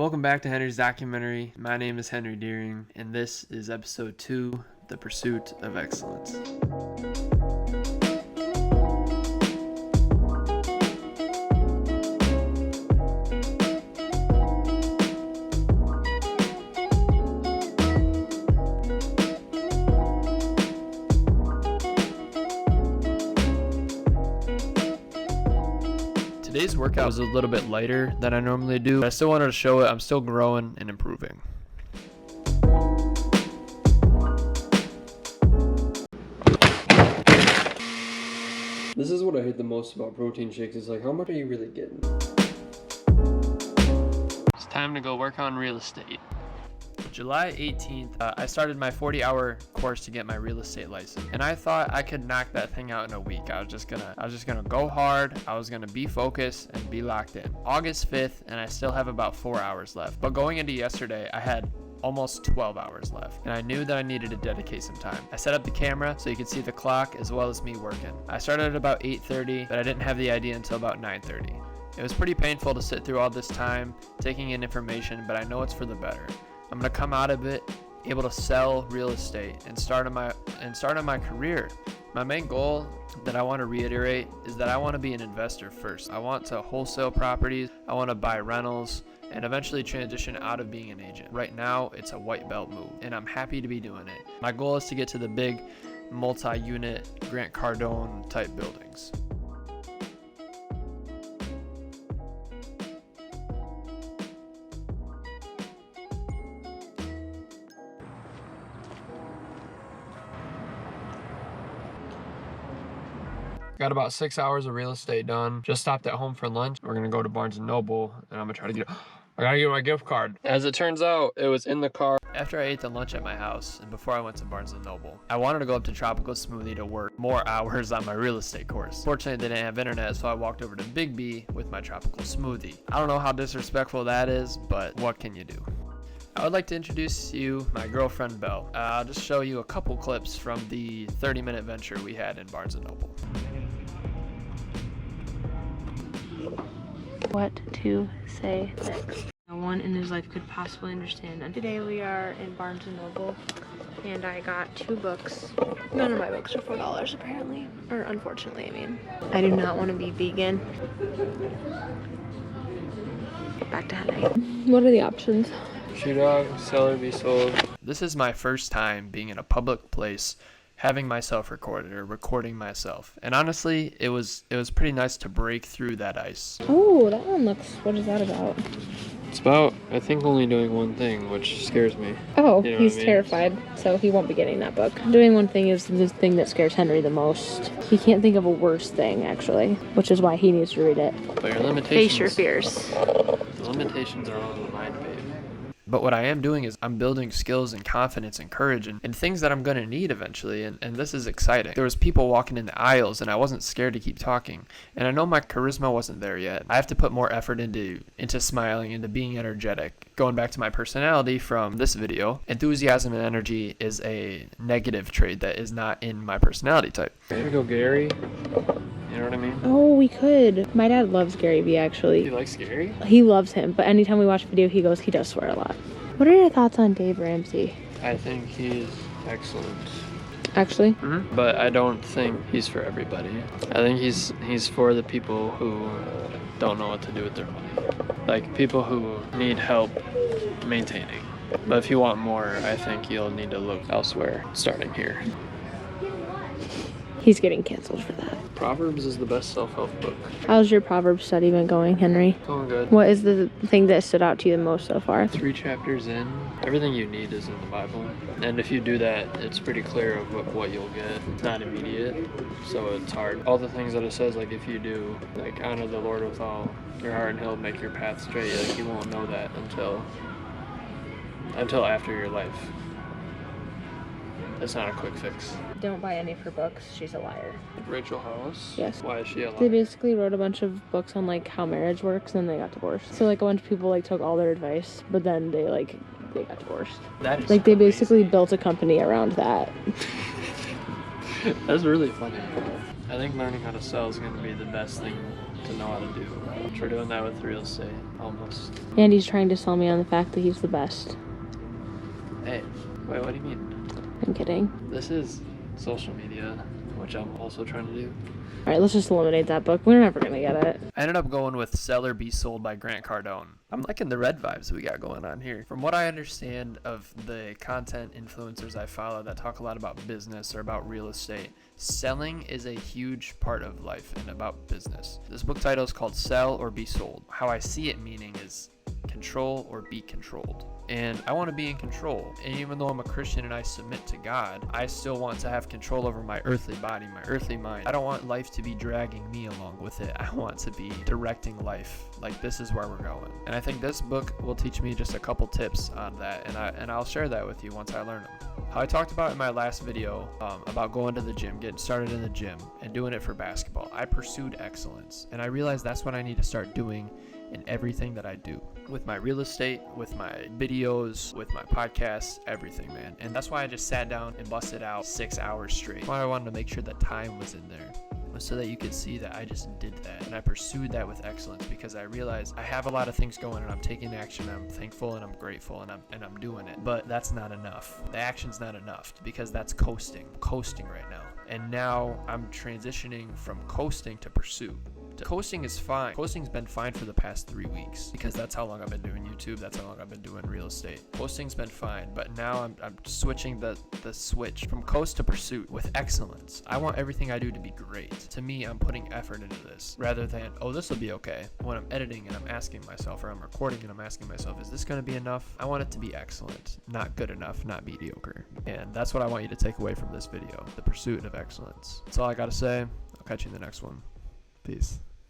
Welcome back to Henry's Documentary. My name is Henry Deering, and this is episode 2, The Pursuit of Excellence. Today's workout was a little bit lighter than I normally do, but I still wanted to show it I'm still growing and improving. This is what I hate the most about protein shakes. It's like, how much are you really getting? It's time to go work on real estate. July 18th, I started my 40-hour course to get my real estate license, and I thought I could knock that thing out in a week. I was just gonna go hard. I was gonna be focused and be locked in. August 5th, and I still have about 4 hours left. But going into yesterday, I had almost 12 hours left, and I knew that I needed to dedicate some time. I set up the camera so you could see the clock as well as me working. I started at about 8:30, but I didn't have the idea until about 9:30. It was pretty painful to sit through all this time taking in information, but I know it's for the better. I'm gonna come out of it able to sell real estate and start on my career. My main goal that I want to reiterate is that I want to be an investor first. I want to wholesale properties, I want to buy rentals, and eventually transition out of being an agent. Right now, it's a white belt move, and I'm happy to be doing it. My goal is to get to the big multi-unit Grant Cardone type buildings. Got about 6 hours of real estate done. Just stopped at home for lunch. We're gonna go to Barnes & Noble, and I'm gonna try to I gotta get my gift card. As it turns out, it was in the car. After I ate the lunch at my house, and before I went to Barnes & Noble, I wanted to go up to Tropical Smoothie to work more hours on my real estate course. Fortunately, they didn't have internet, so I walked over to Big B with my Tropical Smoothie. I don't know how disrespectful that is, but what can you do? I would like to introduce you my girlfriend, Belle. I'll just show you a couple clips from the 30-minute venture we had in Barnes & Noble. What to say next. No one in his life could possibly understand. And today we are in Barnes & Noble, and I got 2 books. None of my books are $4 apparently, or unfortunately, I mean. I do not want to be vegan. Back to Henry. What are the options? Shoe dog, sell or be sold. This is my first time being in a public place, having myself recorded or recording myself. And honestly, it was pretty nice to break through that ice. Oh, that one looks, what is that about? It's about, I think, only doing one thing, which scares me. Oh, You know he's what I mean? terrified, so he won't be getting that book. Doing one thing is the thing that scares Henry the most. He can't think of a worse thing, actually, which is why he needs to read it. But your limitations... Face your fears. The limitations are on the mind, babe. But what I am doing is I'm building skills and confidence and courage and things that I'm going to need eventually, and this is exciting. There was people walking in the aisles, and I wasn't scared to keep talking. And I know my charisma wasn't there yet. I have to put more effort into smiling, into being energetic. Going back to my personality from this video, enthusiasm and energy is a negative trait that is not in my personality type. Here we go, Gary. You know what I mean? Oh, we could. My dad loves Gary Vee, actually. You like Gary? He loves him, but anytime we watch a video, he does swear a lot. What are your thoughts on Dave Ramsey? I think he's excellent. Actually? Mm-hmm. But I don't think he's for everybody. I think he's for the people who don't know what to do with their money. Like people who need help maintaining. But if you want more, I think you'll need to look elsewhere, starting here. He's getting canceled for that. Proverbs is the best self-help book. How's your Proverbs study been going, Henry? Going good. What is the thing that stood out to you the most so far? 3 chapters in, everything you need is in the Bible. And if you do that, it's pretty clear of what you'll get. It's not immediate, so it's hard. All the things that it says, like if you do, like honor the Lord with all your heart and he'll make your path straight, like you won't know that until after your life. It's not a quick fix. Don't buy any of her books. She's a liar. Rachel Hollis? Yes. Why is she a liar? They basically wrote a bunch of books on like how marriage works, and then they got divorced. So like a bunch of people like took all their advice, but then they got divorced. That is like they amazing. basically built a company around that. That's really funny. I think learning how to sell is going to be the best thing to know how to do. Which we're doing that with real estate, almost. And he's trying to sell me on the fact that he's the best. Hey, wait, what do you mean? I'm kidding. This is social media, which I'm also trying to do. All right, let's just eliminate that book. We're never going to get it. I ended up going with Sell or Be Sold by Grant Cardone. I'm liking the red vibes we got going on here. From what I understand of the content influencers I follow that talk a lot about business or about real estate, selling is a huge part of life and about business. This book title is called Sell or Be Sold. How I see it meaning is control or be controlled. And I want to be in control. And even though I'm a Christian and I submit to God, I still want to have control over my earthly body, my earthly mind. I don't want life to be dragging me along with it. I want to be directing life. Like, this is where we're going. And I think this book will teach me just a couple tips on that. And I'll share that with you once I learn them. How I talked about in my last video about going to the gym, getting started in the gym and doing it for basketball. I pursued excellence. And I realized that's what I need to start doing in everything that I do. With my real estate, with my videos, with my podcasts, everything, man. And that's why I just sat down and busted out 6 hours straight. That's why I wanted to make sure that time was in there, so that you could see that I just did that. And I pursued that with excellence because I realized I have a lot of things going and I'm taking action. I'm thankful and I'm grateful and I'm doing it. But that's not enough. The action's not enough because that's coasting. I'm coasting right now. And now I'm transitioning from coasting to pursuit. Coasting is fine. Coasting's been fine for the past 3 weeks because that's how long I've been doing YouTube. That's how long I've been doing real estate. Coasting's been fine, but now I'm switching the switch from coast to pursuit with excellence. I want everything I do to be great. To me, I'm putting effort into this rather than, oh, this will be okay. When I'm editing and I'm asking myself, or I'm recording and I'm asking myself, is this going to be enough? I want it to be excellent, not good enough, not mediocre. And that's what I want you to take away from this video, the pursuit of excellence. That's all I got to say. I'll catch you in the next one. Peace.